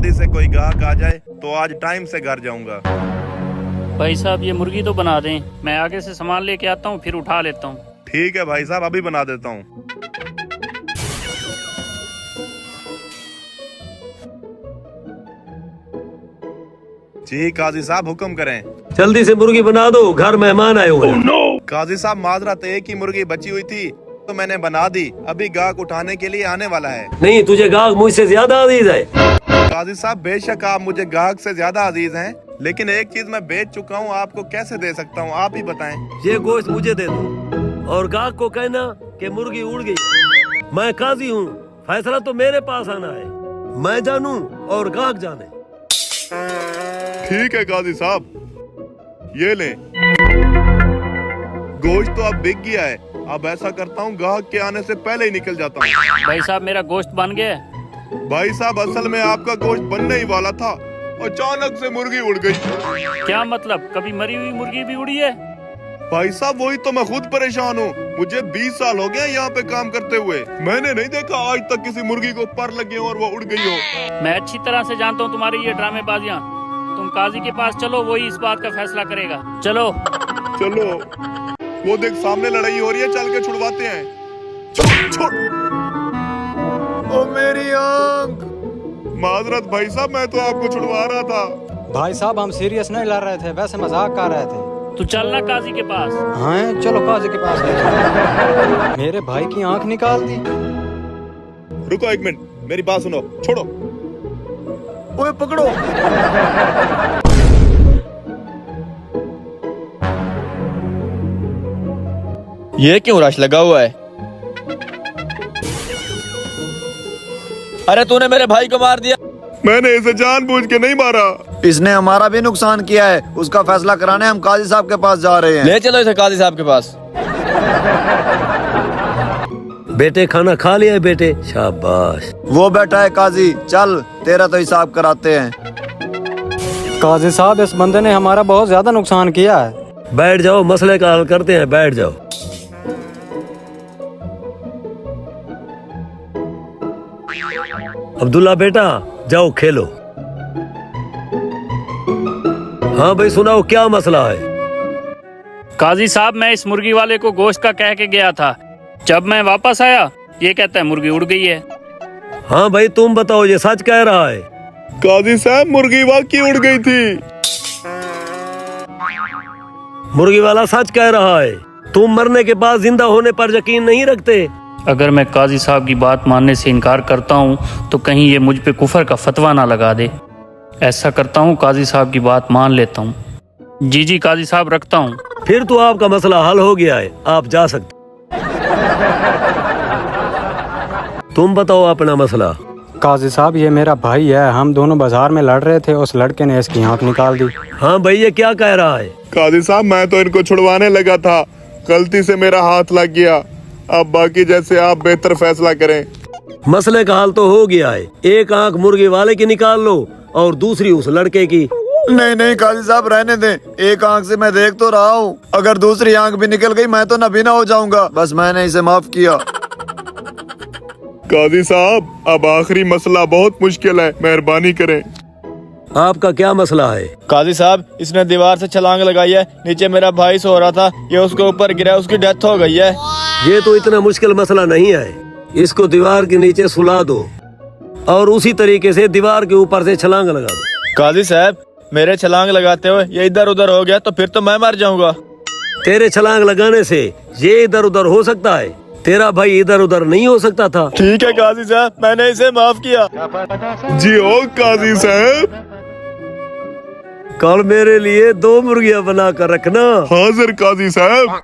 जल्दी से कोई गाहक आ जाए तो आज टाइम से घर जाऊंगा। भाई साहब ये मुर्गी तो बना दें, मैं आगे से सामान लेके आता हूँ फिर उठा लेता हूँ। ठीक है भाई साहब, अभी बना देता हूँ। जी काजी साहब हुक्म करें। जल्दी से मुर्गी बना दो, घर मेहमान आए हुए हैं। काजी साहब माजरत, एक ही मुर्गी बची हुई थी तो मैंने बना दी, अभी गाहक उठाने के लिए आने वाला है। नहीं, तुझे गाहक मुझसे ज्यादा अजीज है। काजी साहब बेशक आप मुझे गाहक से ज्यादा अजीज हैं, लेकिन एक चीज मैं बेच चुका हूँ, आपको कैसे दे सकता हूँ आप ही बताएं। ये गोश्त मुझे दे दो और गाहक को कहना कि मुर्गी उड़ गई। मैं काजी हूँ, फैसला तो मेरे पास आना है। मैं जानूं और गाहक जाने। ठीक है काजी साहब, ये लें। गोश्त तो अब बिक गया है, अब ऐसा करता हूँ गाहक के आने से पहले ही निकल जाता हूँ। भाई साहब मेरा गोश्त बन गया। भाई साहब असल में आपका गोश्त बनने ही वाला था, अचानक से मुर्गी उड़ गई। क्या मतलब, कभी मरी हुई मुर्गी भी उड़ी है? भाई साहब वही तो मैं खुद परेशान हूँ, मुझे 20 साल हो गए यहाँ पे काम करते हुए, मैंने नहीं देखा आज तक किसी मुर्गी को पर लगे और वो उड़ गई हो। मैं अच्छी तरह से जानता हूँ तुम्हारी ये ड्रामेबाजियाँ। तुम काजी के पास चलो, वही इस बात का फैसला करेगा। चलो चलो, वो देख सामने लड़ाई हो रही है, चल के छुड़वाते हैं। छोड़ छोड़, ओ मेरी आंख। माजरत भाई साहब, मैं तो आपको छुड़वा रहा था। भाई साहब हम सीरियस नहीं लड़ रहे थे, वैसे मजाक कर रहे थे। तू चलना काजी के पास। हाँ चलो काजी के पास। मेरे भाई की आंख निकाल दी। रुको एक मिनट, मेरी बात सुनो, छोड़ो। ओए पकड़ो। ये क्यों रश लगा हुआ है? अरे तूने मेरे भाई को मार दिया। मैंने इसे जानबूझ के नहीं मारा। इसने हमारा भी नुकसान किया है, उसका फैसला कराने हम काजी साहब के पास जा रहे हैं। ले चलो इसे काजी साहब के पास। बेटे खाना खा लिया है बेटे? शाबाश। वो बैठा है काजी, चल तेरा तो हिसाब कराते हैं। काजी साहब इस बंदे ने हमारा बहुत ज्यादा नुकसान किया है। बैठ जाओ, मसले का हल करते हैं, बैठ जाओ। अब्दुल्ला बेटा जाओ खेलो। हाँ भाई सुनाओ, क्या मसला है? काजी साहब मैं इस मुर्गी वाले को गोश्त का कह के गया था, जब मैं वापस आया ये कहता है मुर्गी उड़ गई है। हाँ भाई तुम बताओ, ये सच कह रहा है? काजी साहब मुर्गी वाकई उड़ गई थी। मुर्गी वाला सच कह रहा है। तुम मरने के बाद जिंदा होने पर यकीन नहीं रखते? अगर मैं काजी साहब की बात मानने से इनकार करता हूँ तो कहीं ये मुझ पे कुफर का फतवा ना लगा दे। ऐसा करता हूँ काजी साहब की बात मान लेता हूँ। जी काजी साहब रखता हूँ। फिर तो आपका मसला हल हो गया है, आप जा सकते। तुम बताओ अपना मसला। काजी साहब ये मेरा भाई है, हम दोनों बाजार में लड़ रहे थे, उस लड़के ने इसकी आंख निकाल दी। हाँ भाई ये क्या कह रहा है? काजी साहब मैं तो इनको छुड़वाने लगा था, गलती से मेरा हाथ लग गया। अब बाकी जैसे आप बेहतर फैसला करें। मसले का हल तो हो गया है, एक आंख मुर्गी वाले की निकाल लो और दूसरी उस लड़के की। नहीं नहीं काजी साहब रहने दें, एक आंख से मैं देख तो रहा हूँ, अगर दूसरी आंख भी निकल गई मैं तो नबीना हो जाऊंगा। बस मैंने इसे माफ किया। काजी साहब अब आखिरी मसला बहुत मुश्किल है, मेहरबानी करें। आपका क्या मसला है? काजी साहब इसने दीवार से छलांग लगाई है, नीचे मेरा भाई सो रहा था, ये उसके ऊपर गिरा, उसकी डेथ हो गई है। ये तो इतना मुश्किल मसला नहीं है, इसको दीवार के नीचे सुला दो और उसी तरीके से दीवार के ऊपर से छलांग लगा दो। काजी साहब मेरे छलांग लगाते हुए ये इधर उधर हो गया तो फिर तो मैं मर जाऊंगा। तेरे छलांग लगाने से ये इधर उधर हो सकता है, तेरा भाई इधर उधर नहीं हो सकता था। ठीक है काजी साहब, मैंने इसे माफ किया। जी ओ काजी साहब, कल मेरे लिए 2 मुर्गियां बना कर रखना। हाजिर काजी साहब।